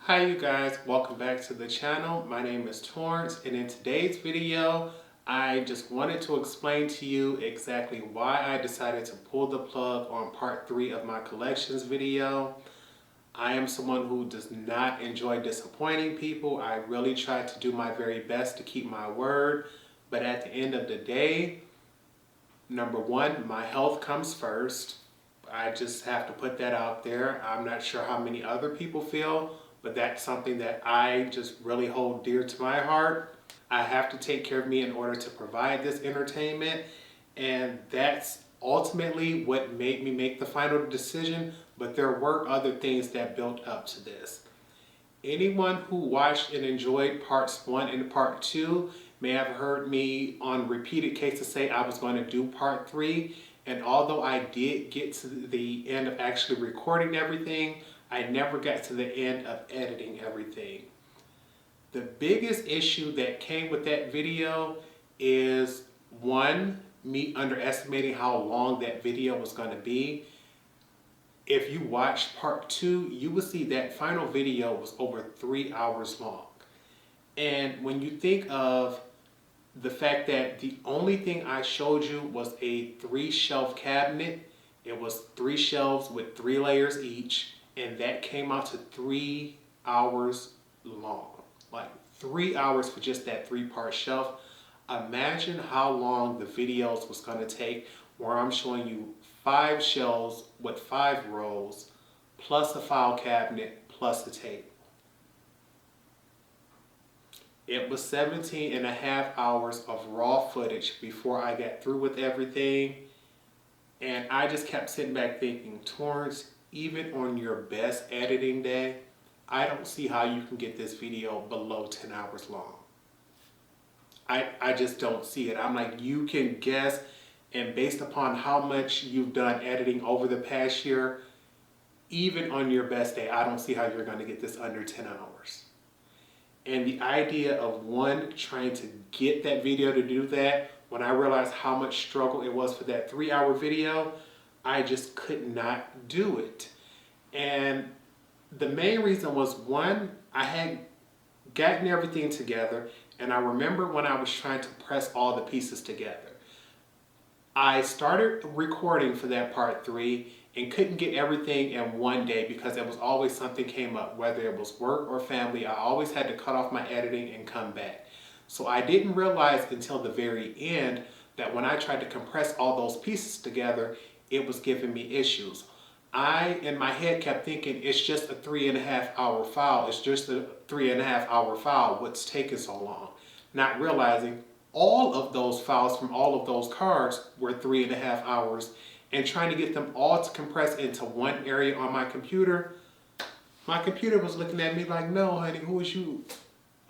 Hi you guys, welcome back to the channel. My name is Torrence, and in today's video I just wanted to explain to you exactly why I decided to pull the plug on part 3 of my collections video. I am someone who does not enjoy disappointing people. I really try to do my very best to keep my word, but at the end of the day, number one, my health comes first. I just have to put that out there. I'm not sure how many other people feel, but that's something that I just really hold dear to my heart. I have to take care of me in order to provide this entertainment, and that's ultimately what made me make the final decision, but there were other things that built up to this. Anyone who watched and enjoyed parts 1 and part 2 may have heard me on repeated cases say I was going to do part 3, and although I did get to the end of actually recording everything, I never got to the end of editing everything. The biggest issue that came with that video is, one, me underestimating how long that video was going to be. If you watch part 2, you will see that final video was over 3 hours long. And when you think of the fact that the only thing I showed you was a 3-shelf cabinet, it was 3 shelves with 3 layers each, and that came out to 3 hours long. Like 3 hours for just that 3-part shelf. Imagine how long the videos was going to take where I'm showing you 5 shelves with 5 rows, plus a file cabinet, plus a table. It was 17 and a half hours of raw footage before I got through with everything. And I just kept sitting back thinking, Torrence, even on your best editing day, I don't see how you can get this video below 10 hours long. I just don't see it. I'm like, you can guess, and based upon how much you've done editing over the past year, even on your best day, I don't see how you're going to get this under 10 hours. And the idea of one, trying to get that video to do that, when I realized how much struggle it was for that 3-hour video, I just could not do it. And the main reason was, one, I had gotten everything together, and I remember when I was trying to press all the pieces together. I started recording for that part 3 and couldn't get everything in one day because there was always something came up, whether it was work or family. I always had to cut off my editing and come back. So I didn't realize until the very end that when I tried to compress all those pieces together, it was giving me issues. I, in my head, kept thinking, it's just a 3.5-hour file. It's just a 3.5-hour file. What's taking so long? Not realizing all of those files from all of those cards were 3.5 hours, and trying to get them all to compress into one area on my computer was looking at me like, no, honey, who is you?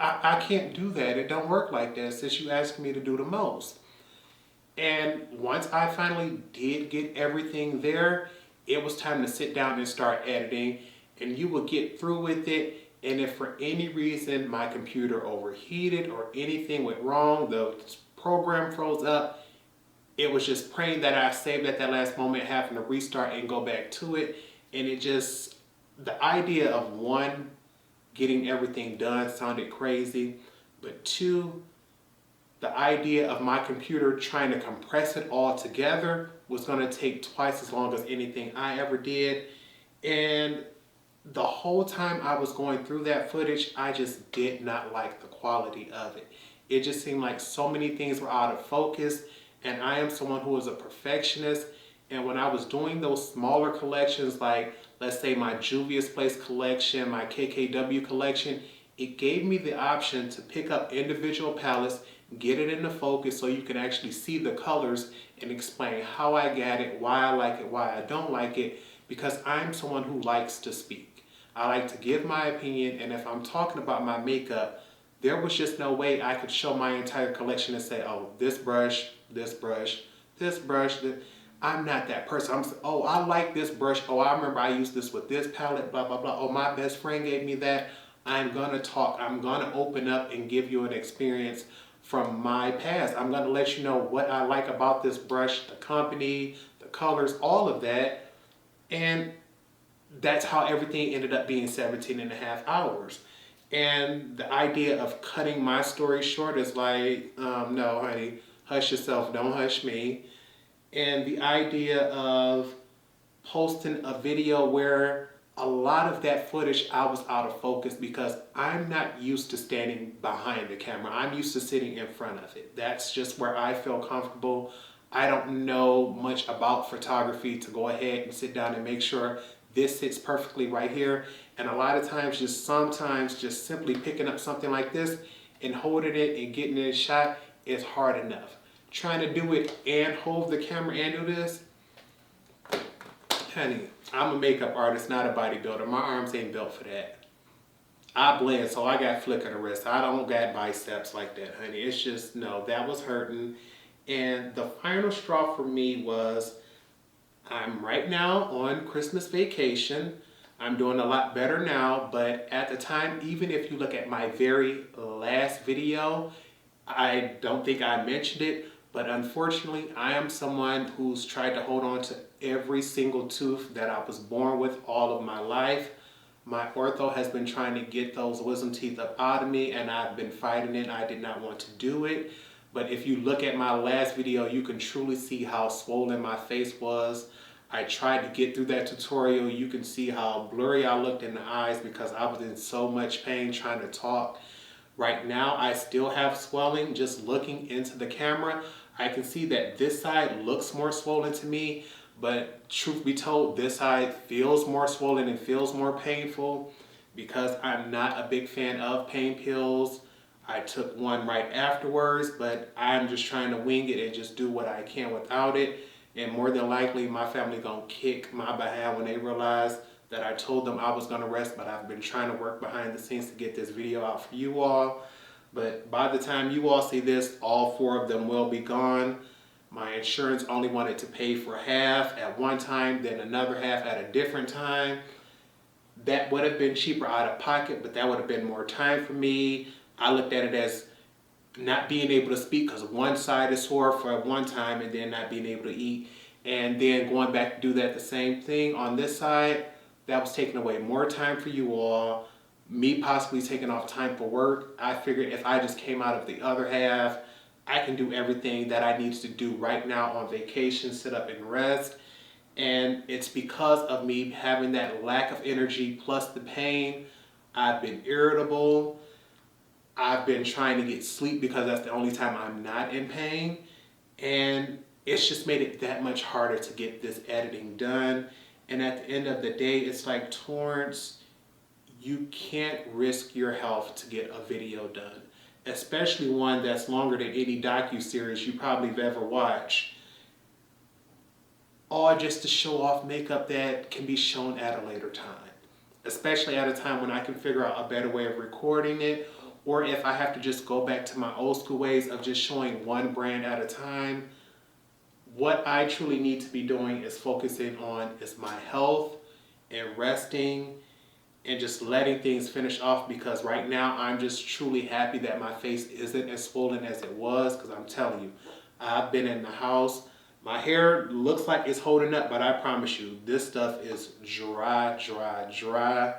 I can't do that. It don't work like that since you asked me to do the most. And once I finally did get everything there, it was time to sit down and start editing, and you will get through with it. And if for any reason my computer overheated or anything went wrong, the program froze up, it was just praying that I saved at that last moment, having to restart and go back to it. And it just, the idea of one, getting everything done sounded crazy, but two, the idea of my computer trying to compress it all together was going to take twice as long as anything I ever did. And the whole time I was going through that footage, I just did not like the quality of it. It just seemed like so many things were out of focus, and I am someone who is a perfectionist. And when I was doing those smaller collections, like let's say my Juvia's Place collection, my KKW collection, it gave me the option to pick up individual palettes, get it into focus so you can actually see the colors and explain how I got it, why I like it, why I don't like it, because I'm someone who likes to speak. I like to give my opinion, and if I'm talking about my makeup, there was just no way I could show my entire collection and say, oh, this brush, this brush, this brush. I'm not that person. Oh, I like this brush. Oh, I remember I used this with this palette, blah, blah, blah. Oh, my best friend gave me that. I'm going to talk. I'm going to open up and give you an experience from my past. I'm going to let you know what I like about this brush, the company, the colors, all of that. And that's how everything ended up being 17 and a half hours. And the idea of cutting my story short is like, no, honey, hush yourself, don't hush me. And the idea of posting a video where a lot of that footage I was out of focus because I'm not used to standing behind the camera. I'm used to sitting in front of it. That's just where I feel comfortable. I don't know much about photography to go ahead and sit down and make sure this sits perfectly right here. And a lot of times, sometimes just simply picking up something like this and holding it and getting it shot is hard enough. Trying to do it and hold the camera and do this, honey, I'm a makeup artist, not a bodybuilder. My arms ain't built for that. I blend, so I got flick of the wrist. I don't got biceps like that, honey. It's just, no, that was hurting. And the final straw for me was, I'm right now on Christmas vacation. I'm doing a lot better now, but at the time, even if you look at my very last video, I don't think I mentioned it, but unfortunately, I am someone who's tried to hold on to every single tooth that I was born with all of my life. My ortho has been trying to get those wisdom teeth up out of me, and I've been fighting it. I did not want to do it. But if you look at my last video, you can truly see how swollen my face was. I tried to get through that tutorial. You can see how blurry I looked in the eyes because I was in so much pain trying to talk. Right now, I still have swelling. Just looking into the camera, I can see that this side looks more swollen to me, but truth be told, this side feels more swollen and feels more painful because I'm not a big fan of pain pills. I took one right afterwards, but I'm just trying to wing it and just do what I can without it. And more than likely, my family gonna kick my behind when they realize that I told them I was gonna rest, but I've been trying to work behind the scenes to get this video out for you all. But by the time you all see this, all 4 of them will be gone. My insurance only wanted to pay for half at one time, then another half at a different time. That would have been cheaper out of pocket, but that would have been more time for me. I looked at it as not being able to speak because one side is sore for one time and then not being able to eat. And then going back to do that the same thing on this side, that was taking away more time for you all. Me possibly taking off time for work. I figured if I just came out of the other half, I can do everything that I need to do right now on vacation, sit up and rest. And it's because of me having that lack of energy plus the pain. I've been irritable. I've been trying to get sleep because that's the only time I'm not in pain. And it's just made it that much harder to get this editing done. And at the end of the day, it's like, Torrence, you can't risk your health to get a video done, especially one that's longer than any docu-series you probably have ever watched, all just to show off makeup that can be shown at a later time, especially at a time when I can figure out a better way of recording it, or if I have to just go back to my old school ways of just showing one brand at a time. What I truly need to be doing is focusing on is my health and resting and just letting things finish off, because right now I'm just truly happy that my face isn't as swollen as it was, because I'm telling you, I've been in the house. My hair looks like it's holding up, but I promise you, this stuff is dry, dry, dry.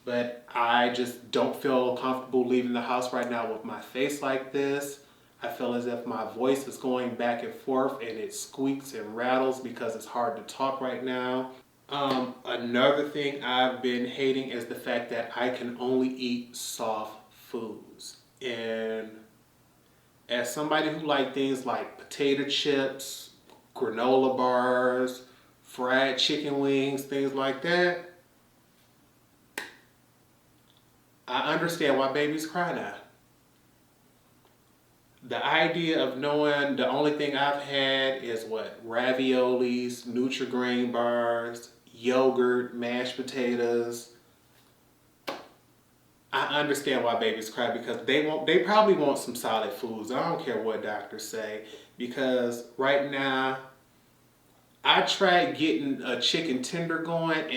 But I just don't feel comfortable leaving the house right now with my face like this. I feel as if my voice is going back and forth and it squeaks and rattles because it's hard to talk right now. Another thing I've been hating is the fact that I can only eat soft foods. And as somebody who likes things like potato chips, granola bars, fried chicken wings, things like that, I understand why babies cry now. The idea of knowing the only thing I've had is what? Raviolis, Nutri-Grain bars, yogurt, mashed potatoes. I understand why babies cry, because they probably want some solid foods. I don't care what doctors say, because right now I tried getting a chicken tender going and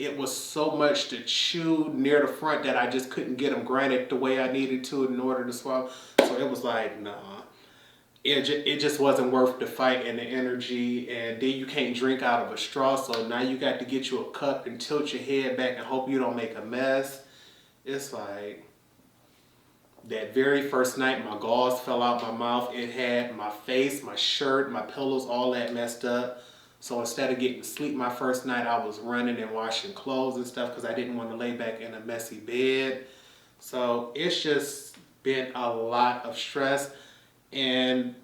it was so much to chew near the front that I just couldn't get them granted the way I needed to in order to swallow. So it was like, nah. it just wasn't worth the fight and the energy. And then you can't drink out of a straw, so now you got to get you a cup and tilt your head back and hope you don't make a mess. It's like, that very first night, my gauze fell out my mouth. It had my face, my shirt, my pillows, all that messed up. So instead of getting to sleep my first night, I was running and washing clothes and stuff because I didn't want to lay back in a messy bed. So it's just been a lot of stress, and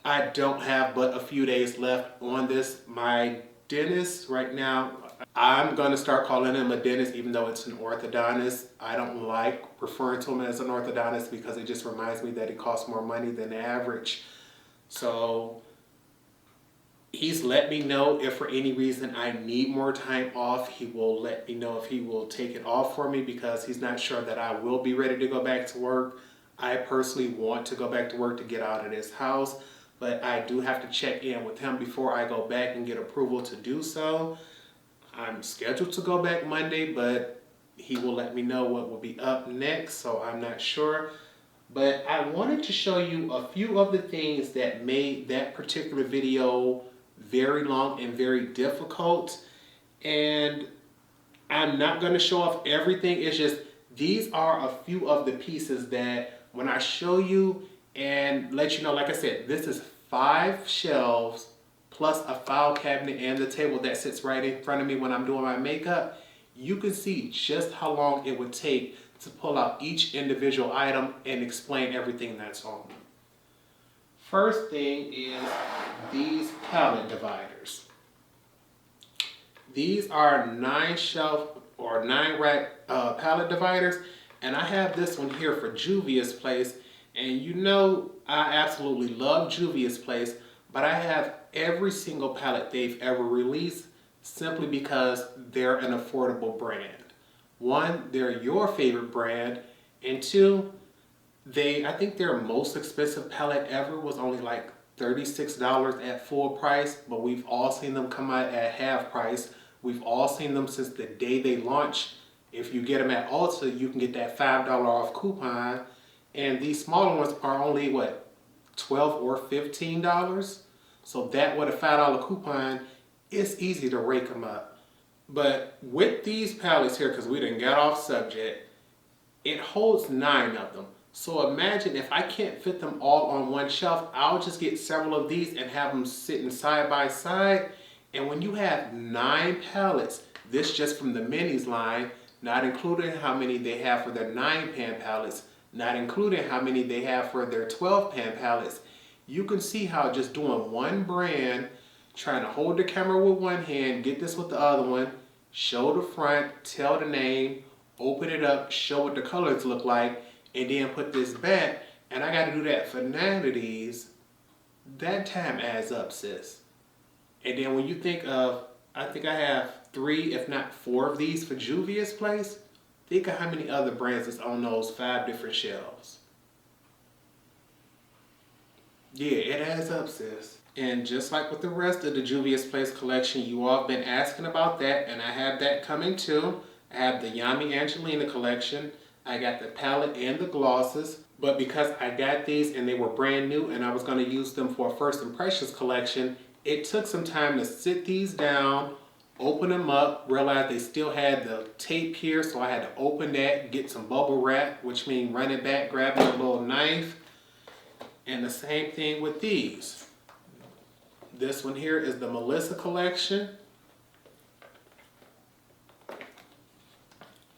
I don't have but a few days left on this. My dentist right now, I'm going to start calling him a dentist even though it's an orthodontist. I don't like referring to him as an orthodontist because it just reminds me that it costs more money than the average. So he's let me know if for any reason I need more time off. He will let me know if he will take it off for me because he's not sure that I will be ready to go back to work. I personally want to go back to work to get out of this house, but I do have to check in with him before I go back and get approval to do so. I'm scheduled to go back Monday, but he will let me know what will be up next, so I'm not sure. But I wanted to show you a few of the things that made that particular video very long and very difficult. And I'm not going to show off everything. It's just these are a few of the pieces that when I show you and let you know, like I said, this is 5 shelves plus a file cabinet and the table that sits right in front of me when I'm doing my makeup. You can see just how long it would take to pull out each individual item and explain everything that's on them. First thing is these palette dividers. These are 9 shelf or 9 rack palette dividers, and I have this one here for Juvia's Place. And you know I absolutely love Juvia's Place, but I have every single palette they've ever released simply because they're an affordable brand. One, they're your favorite brand, and two, I think their most expensive palette ever was only like $36 at full price, but we've all seen them come out at half price. We've all seen them since the day they launched. If you get them at Ulta, you can get that $5 off coupon, and these smaller ones are only what, $12 or $15? So that with a $5 coupon, it's easy to rake them up. But with these palettes here, because we done got off subject, it holds 9 of them. So imagine if I can't fit them all on one shelf, I'll just get several of these and have them sitting side by side. And when you have 9 palettes, this just from the minis line, not including how many they have for their 9-pan palettes, not including how many they have for their 12-pan palettes, you can see how just doing one brand, trying to hold the camera with one hand, get this with the other one, show the front, tell the name, open it up, show what the colors look like, and then put this back, and I got to do that for 9 of these. That time adds up, sis. And then when you think of, I think I have 3, if not 4 of these for Juvia's Place, think of how many other brands is on those 5 different shelves. Yeah, it adds up, sis. And just like with the rest of the Juvia's Place collection, you all have been asking about that, and I have that coming too. I have the Yummy Angelina collection. I got the palette and the glosses, but because I got these and they were brand new and I was going to use them for a first impressions collection, it took some time to sit these down, open them up, realize they still had the tape here, so I had to open that, get some bubble wrap, which means run it back, grabbing a little knife. And the same thing with these. This one here is the Melissa collection.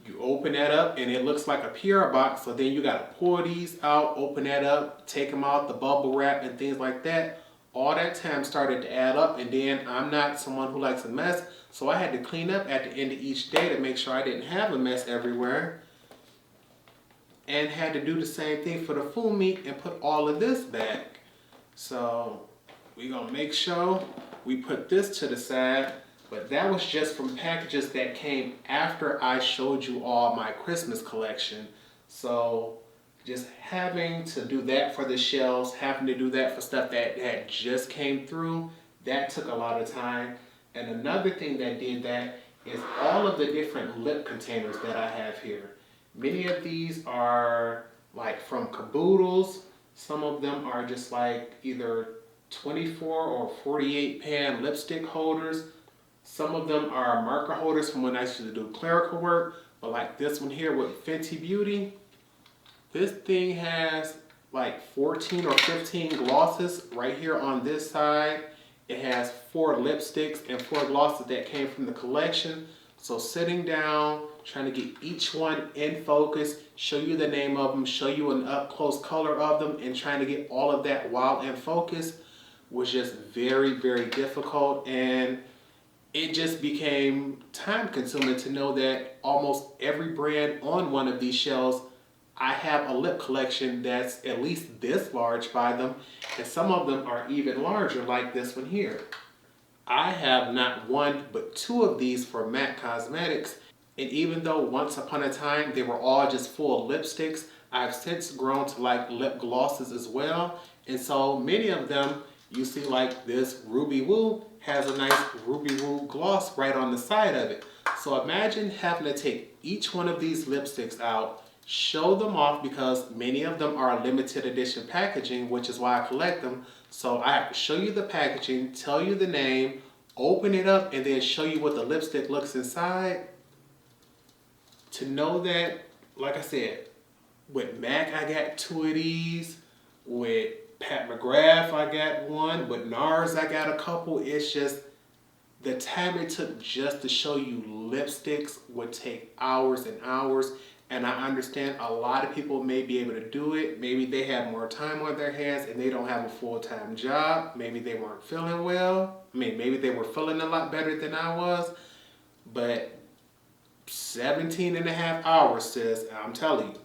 You open that up and it looks like a PR box, so then you got to pour these out, open that up, take them out, the bubble wrap and things like that. All that time started to add up, and then I'm not someone who likes a mess, so I had to clean up at the end of each day to make sure I didn't have a mess everywhere. And had to do the same thing for the full meat and put all of this back. So we're going to make sure we put this to the side. But that was just from packages that came after I showed you all my Christmas collection. So just having to do that for the shelves, having to do that for stuff that had just came through, that took a lot of time. And another thing that did that is all of the different lip containers that I have here. Many of these are like from Caboodles. Some of them are just like either 24 or 48 pan lipstick holders. Some of them are marker holders from when I used to do clerical work. But like this one here with Fenty Beauty, this thing has like 14 or 15 glosses right here on this side. It has 4 lipsticks and 4 glosses that came from the collection. So sitting down, trying to get each one in focus, show you the name of them, show you an up close color of them, and trying to get all of that while in focus was just very, very difficult. And it just became time consuming to know that almost every brand on one of these shelves, I have a lip collection that's at least this large by them, and some of them are even larger like this one here. I have not one but 2 of these for MAC Cosmetics, and even though once upon a time they were all just full of lipsticks, I've since grown to like lip glosses as well. And so many of them, you see like this Ruby Woo has a nice Ruby Woo gloss right on the side of it. So imagine having to take each one of these lipsticks out, show them off because many of them are limited edition packaging, which is why I collect them. So I have to show you the packaging, tell you the name, open it up, and then show you what the lipstick looks inside. To know that, like I said, with MAC I got 2 of these, with Pat McGrath I got 1, with NARS I got a couple. It's just the time it took just to show you lipsticks would take hours and hours. And I understand a lot of people may be able to do it. Maybe they have more time on their hands and they don't have a full-time job. Maybe they weren't feeling well. I mean, maybe they were feeling a lot better than I was. But 17 and a half hours, sis, I'm telling you,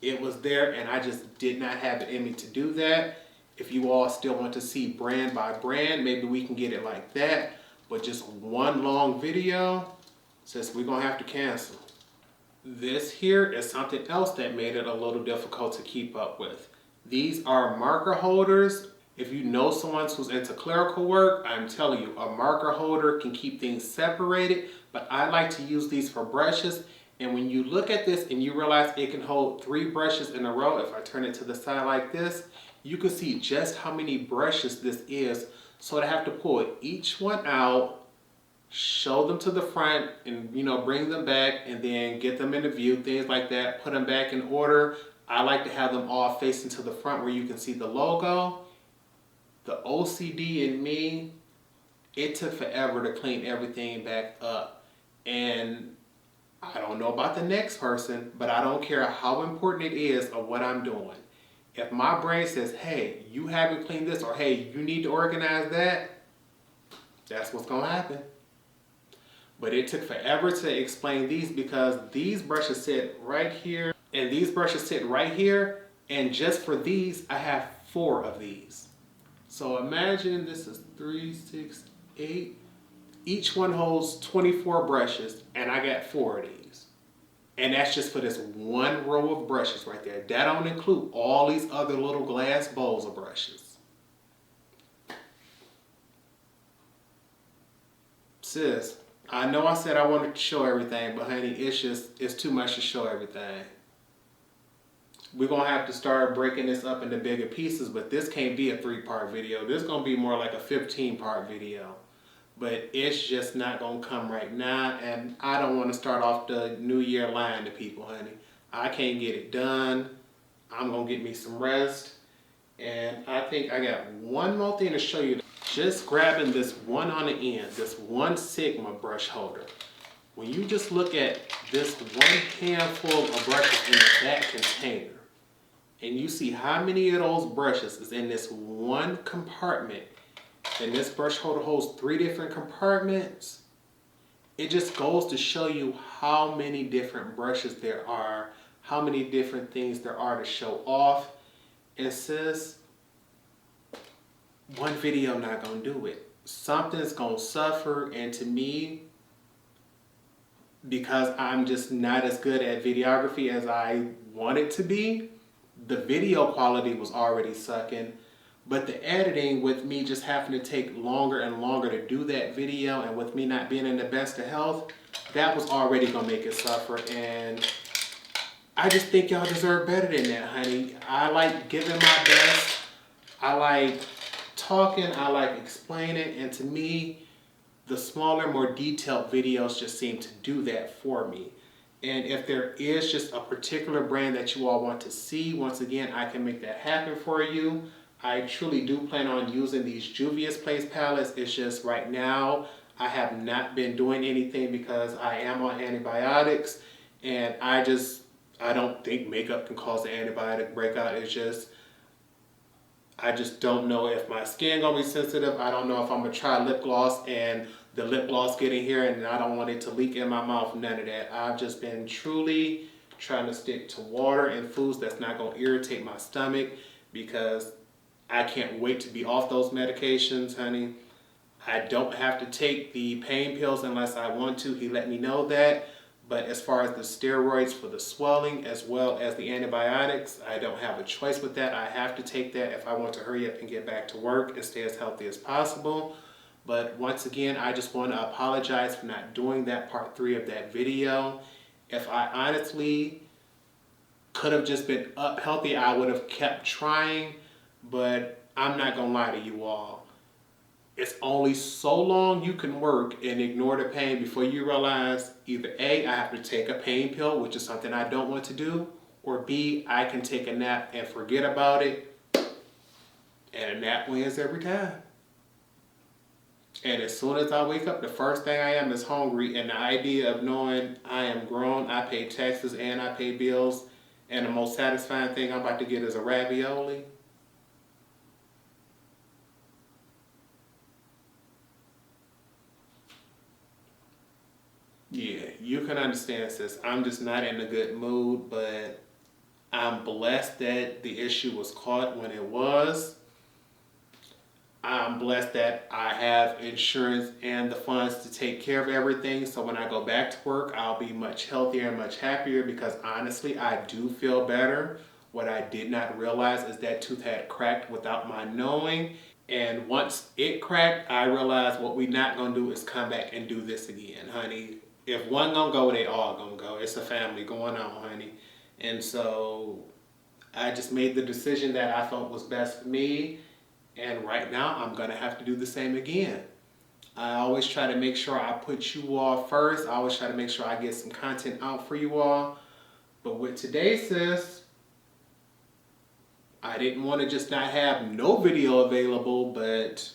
it was there, and I just did not have it in me to do that. If you all still want to see brand by brand, maybe we can get it like that. But just one long video, sis, we're going to have to cancel. This here is something else that made it a little difficult to keep up with. These are marker holders. If you know someone who's into clerical work, I'm telling you, a marker holder can keep things separated, but I like to use these for brushes. And when you look at this and you realize it can hold 3 brushes in a row, if I turn it to the side like this, you can see just how many brushes this is. So I have to pull each one out, show them to the front, and bring them back, and then get them into view, things like that, put them back in order. I like to have them all facing to the front where you can see the logo. The OCD in me, it took forever to clean everything back up. And I don't know about the next person, but I don't care how important it is of what I'm doing. If my brain says, hey, you haven't cleaned this, or hey, you need to organize that, that's what's gonna happen. But it took forever to explain these because these brushes sit right here and these brushes sit right here. And just for these, I have 4 of these. So imagine this is 3, 6, 8. Each one holds 24 brushes and I got 4 of these. And that's just for this one row of brushes right there. That don't include all these other little glass bowls of brushes. Sis, I know I said I wanted to show everything, but honey, it's too much to show everything. We're going to have to start breaking this up into bigger pieces, but this can't be a 3-part video. This is going to be more like a 15-part video. But it's just not going to come right now, and I don't want to start off the new year lying to people, honey. I can't get it done. I'm going to get me some rest, and I think I got one more thing to show you. Just grabbing this one on the end, this 1 Sigma brush holder. When you just look at this one handful of brushes in that container, and you see how many of those brushes is in this one compartment, and this brush holder holds 3 different compartments, it just goes to show you how many different brushes there are, how many different things there are to show off. And sis, one video not gonna do it. Something's gonna suffer, and to me, because I'm just not as good at videography as I want it to be, the video quality was already sucking. But the editing, with me just having to take longer and longer to do that video, and with me not being in the best of health, that was already gonna make it suffer. And I just think y'all deserve better than that, honey. I like giving my best. I like talking. I like explaining. And to me, the smaller, more detailed videos just seem to do that for me. And if there is just a particular brand that you all want to see, once again, I can make that happen for you. I truly do plan on using these Juvia's Place palettes. It's just right now, I have not been doing anything because I am on antibiotics. And I don't think makeup can cause an antibiotic breakout. I just don't know if my skin gonna be sensitive. I don't know if I'm gonna try lip gloss and the lip gloss get in here and I don't want it to leak in my mouth, none of that. I've just been truly trying to stick to water and foods that's not gonna irritate my stomach because I can't wait to be off those medications, honey. I don't have to take the pain pills unless I want to. He let me know that. But as far as the steroids for the swelling as well as the antibiotics, I don't have a choice with that. I have to take that if I want to hurry up and get back to work and stay as healthy as possible. But once again, I just want to apologize for not doing that part 3 of that video. If I honestly could have just been up healthy, I would have kept trying. But I'm not going to lie to you all. It's only so long you can work and ignore the pain before you realize either A, I have to take a pain pill, which is something I don't want to do, or B, I can take a nap and forget about it, and a nap wins every time. And as soon as I wake up, the first thing I am is hungry, and the idea of knowing I am grown, I pay taxes and I pay bills, and the most satisfying thing I'm about to get is a ravioli. Yeah, you can understand, sis. I'm just not in a good mood, but I'm blessed that the issue was caught when it was. I'm blessed that I have insurance and the funds to take care of everything. So when I go back to work, I'll be much healthier and much happier because honestly, I do feel better. What I did not realize is that tooth had cracked without my knowing. And once it cracked, I realized what we're not going to do is come back and do this again, honey. If one gonna go, they all gonna go. It's a family going on, honey. And so I just made the decision that I felt was best for me. And right now I'm gonna have to do the same again. I always try to make sure I put you all first. I always try to make sure I get some content out for you all. But with today, sis, I didn't want to just not have no video available, but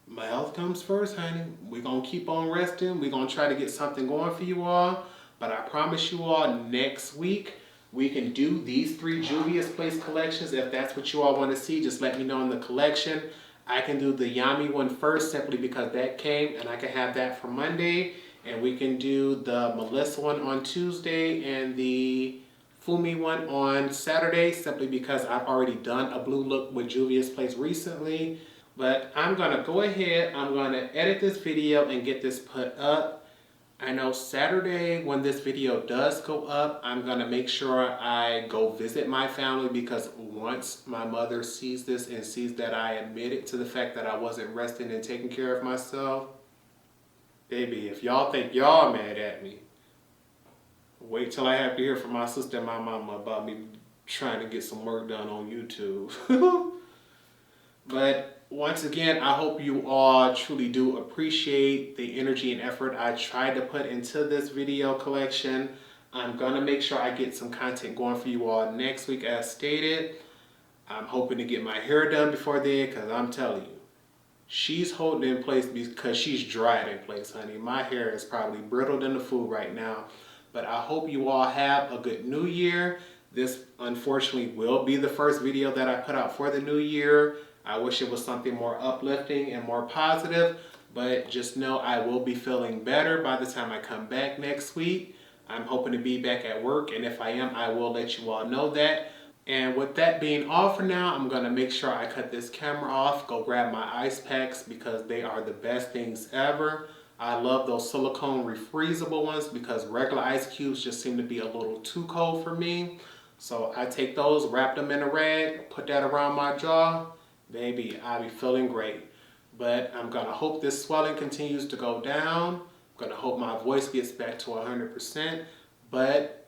my health comes first, honey. We're going to keep on resting. We're going to try to get something going for you all. But I promise you all, next week, we can do these 3 Juvia's Place collections. If that's what you all want to see, just let me know in the collection. I can do the Yami one first simply because that came, and I can have that for Monday. And we can do the Melissa one on Tuesday and the Fumi one on Saturday simply because I've already done a blue look with Juvia's Place recently. But I'm going to go ahead, I'm going to edit this video and get this put up. I know Saturday when this video does go up, I'm going to make sure I go visit my family because once my mother sees this and sees that I admitted to the fact that I wasn't resting and taking care of myself, baby, if y'all think y'all mad at me, wait till I have to hear from my sister and my mama about me trying to get some work done on YouTube. But once again, I hope you all truly do appreciate the energy and effort I tried to put into this video collection. I'm going to make sure I get some content going for you all next week as stated. I'm hoping to get my hair done before then because I'm telling you, she's holding in place because she's dried in place, honey. My hair is probably brittled in the food right now. But I hope you all have a good new year. This, unfortunately, will be the first video that I put out for the new year. I wish it was something more uplifting and more positive, but just know I will be feeling better by the time I come back next week. I'm hoping to be back at work, and if I am, I will let you all know that. And with that being all for now, I'm going to make sure I cut this camera off, go grab my ice packs because they are the best things ever. I love those silicone refreezable ones because regular ice cubes just seem to be a little too cold for me. So I take those, wrap them in a rag, put that around my jaw. Baby, I'll be feeling great. But I'm going to hope this swelling continues to go down. I'm Gonna hope my voice gets back to 100%. But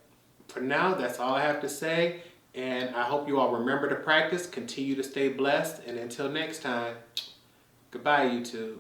for now, that's all I have to say. And I hope you all remember to practice, continue to stay blessed, and until next time, goodbye, YouTube.